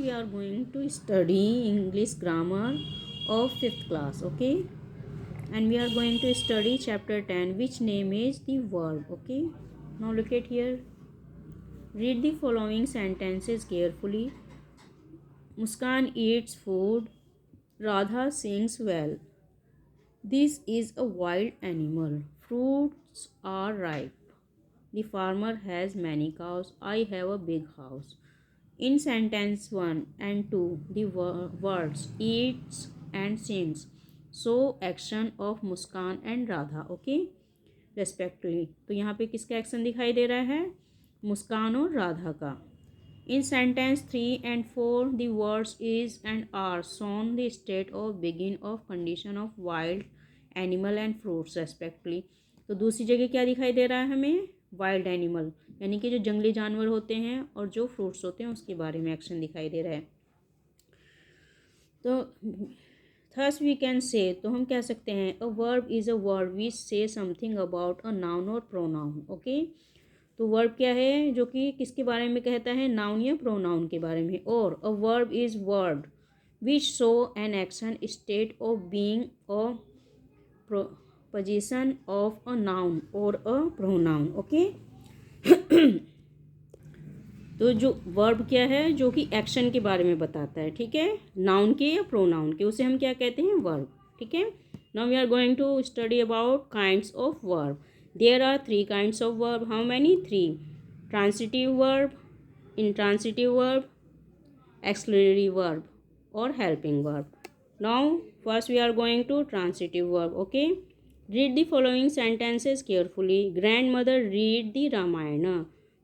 we are going to study English grammar of 5th class, okay? And we are going to study chapter 10, which name is the verb, okay? Now look at here. Read the following sentences carefully. Muskan eats food. Radha sings well. This is a wild animal. Fruits are ripe. The farmer has many cows. I have a big house. In sentence 1 and 2, the words eats and sings show action of Muskan and Radha, okay, respectively. तो यहाँ पे किसका action दिखाई दे रहा है? मुस्कान और राधा का. In sentence 3 and 4, the words is and are shown the state of begin of condition of wild animal and fruits respectively. तो दूसरी जगह क्या दिखाई दे रहा है हमें? वाइल्ड एनिमल, यानी कि जो जंगली जानवर होते हैं और जो फ्रूट्स होते हैं उसके बारे में एक्शन दिखाई दे रहा है. तो थस वी कैन से, तो हम कह सकते हैं a verb is a word which से समथिंग अबाउट अ नाउन और प्रोनाउन, ओके. तो वर्ब क्या है? जो कि किसके बारे में कहता है? नाउन या प्रोनाउन के बारे में. और a verb is word which show an action state of being a position of a noun और अ प्रोनाउन, ओके. तो जो वर्ब क्या है? जो कि एक्शन के बारे में बताता है, ठीक है, नाउन के या प्रोनाउन के, उसे हम क्या कहते हैं? वर्ब, ठीक है. Now we are going to study about kinds of verb. There are 3 kinds of verb. How many? 3. Transitive verb, intransitive verb, auxiliary verb or helping verb. Now first we are going to transitive verb, okay. Read the following sentences carefully. Grandmother read the Ramayana.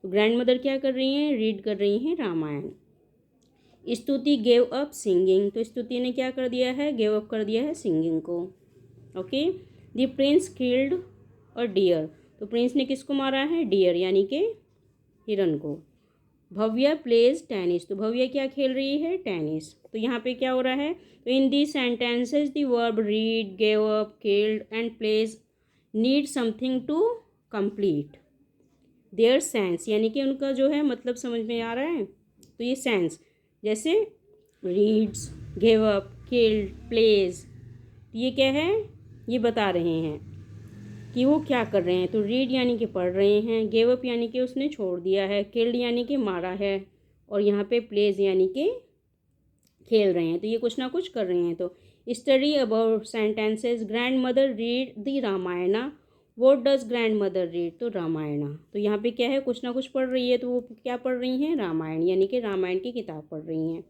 तो grandmother क्या कर रही हैं? Read कर रही हैं रामायण. स्तुति gave up singing. तो स्तुति ने क्या कर दिया है? गेव अप कर दिया है सिंगिंग को, okay. The prince killed a deer. तो प्रिंस ने किसको मारा है? डियर यानी कि हिरन को. Bhavya plays tennis. तो भव्या क्या खेल रही है? टेनिस. तो यहाँ पे क्या हो रहा है? तो in the sentences the verb read, gave up, killed and plays need something to complete their sense, यानी कि उनका जो है मतलब समझ में आ रहा है. तो ये सेंस जैसे reads, gave up, killed, plays, ये क्या है? ये बता रहे हैं कि वो क्या कर रहे हैं. तो रीड यानी कि पढ़ रहे हैं, गेव अप यानी कि उसने छोड़ दिया है, किल्ड यानी कि मारा है, और यहाँ पे प्लेज यानी कि खेल रहे हैं. तो ये कुछ ना कुछ कर रहे हैं. तो study about sentences. Grand mother read the Ramayana. What does grand mother read? तो रामायणा. तो यहाँ पे क्या है? कुछ ना कुछ पढ़ रही है. तो वो क्या पढ़ रही हैं? रामायण, यानी कि रामायण की किताब पढ़ रही हैं.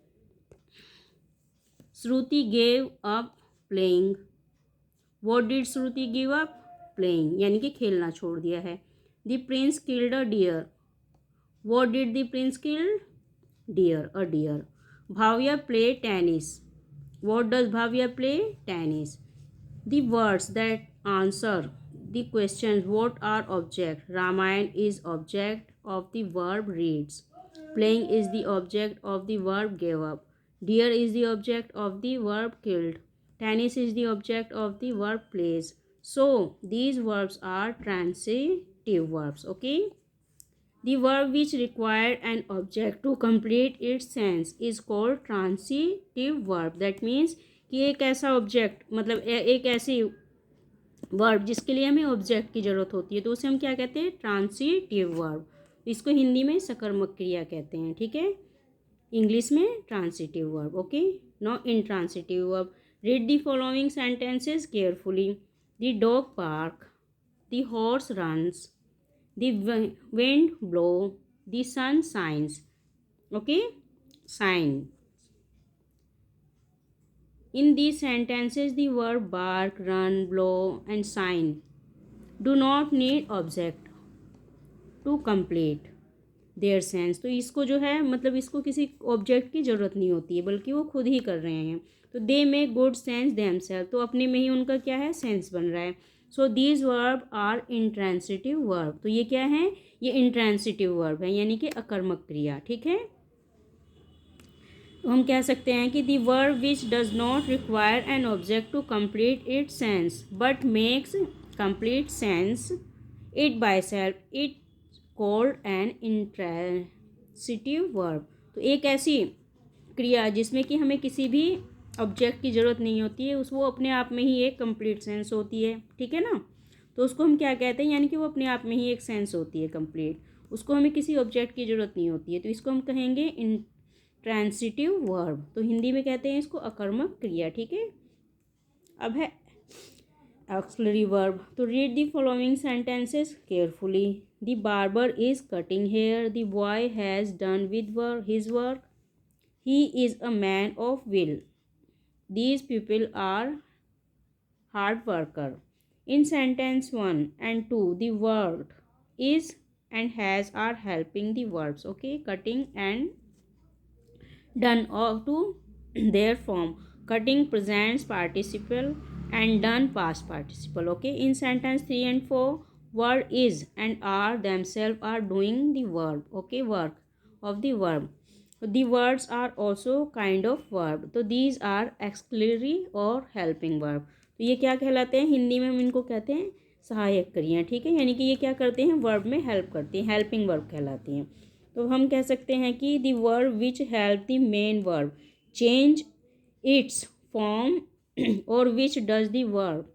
Shruti gave up playing. What did Shruti give up? Playing, यानी कि खेलना छोड़ दिया है. The prince killed a deer. What did the prince kill? Deer, a deer. Bhavya play tennis. What does Bhavya play? Tennis. The words that answer the questions what are object. Ramayan is object of the verb reads. Playing is the object of the verb gave up. Deer is the object of the verb killed. Tennis is the object of the verb plays. So these verbs are transitive verbs, okay. The verb which required an object to complete its sense is called transitive verb. That means कि एक ऐसा object मतलब एक ऐसी verb जिसके लिए हमें object की ज़रूरत होती है, तो उसे हम क्या कहते हैं? Transitive verb. इसको हिंदी में सकर्मक क्रिया कहते हैं, ठीक है. इंग्लिश में transitive verb, okay. No intransitive verb. Read the following sentences carefully. The dog bark, the horse runs, the wind blow, the sun shines, okay. Shine. In these sentences, the verb bark, run, blow, and shine do not need object to complete their sense. तो इसको जो है मतलब इसको किसी object की ज़रूरत नहीं होती है, बल्कि वो खुद ही कर रहे हैं. तो they make good sense themselves. तो अपने में ही उनका क्या है? सेंस बन रहा है. So these verb are intransitive verb. तो ये क्या है? ये इंट्रांसिटिव वर्ब है, यानी कि अकर्मक क्रिया, ठीक है. तो हम कह सकते हैं कि the verb which does not require an object to complete it sense but makes complete sense it by self it called an intransitive verb. तो एक ऐसी क्रिया जिसमें कि हमें किसी भी ऑब्जेक्ट की ज़रूरत नहीं होती है, उस वो अपने आप में ही एक कंप्लीट सेंस होती है, ठीक है ना। तो उसको हम क्या कहते हैं, यानी कि वो अपने आप में ही एक सेंस होती है कंप्लीट, उसको हमें किसी ऑब्जेक्ट की ज़रूरत नहीं होती है, तो इसको हम कहेंगे इंट्रांसिटिव वर्ब। तो हिंदी में कहते हैं इसको अकर्मक क्रिया, ठीक है। अब है auxiliary verb. To read the following sentences carefully. The barber is cutting hair. The boy has done with his work. He is a man of will. These people are hard worker. In sentence 1 and 2, the word is and has are helping the verbs. Okay, cutting and done or to their form. Cutting presents participle and done past participle. Okay, in sentence 3 and 4, word is and are themselves are doing the verb. Okay, work of the verb. The words are also kind of verb. तो these are auxiliary और helping verb. तो ये क्या कहलाते हैं, हिंदी में हम इनको कहते हैं सहायक क्रियाएं, ठीक है। यानी कि ये क्या करते हैं, वर्ब में हेल्प करती हैं, हेल्पिंग वर्ब कहलाती हैं। तो हम कह सकते हैं कि the verb which help the main verb change its form और which does the work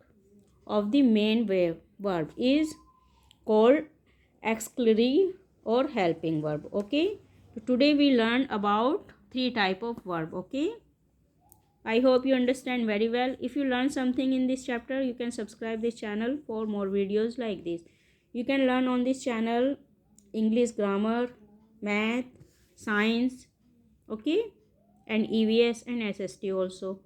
of the main verb is called auxiliary और helping verb. Okay, today we learn about 3 type of verb. Okay, I hope you understand very well. If you learn something in this chapter, you can subscribe this channel for more videos like this. You can learn on this channel English grammar, math, science, okay, and EVS and SST also.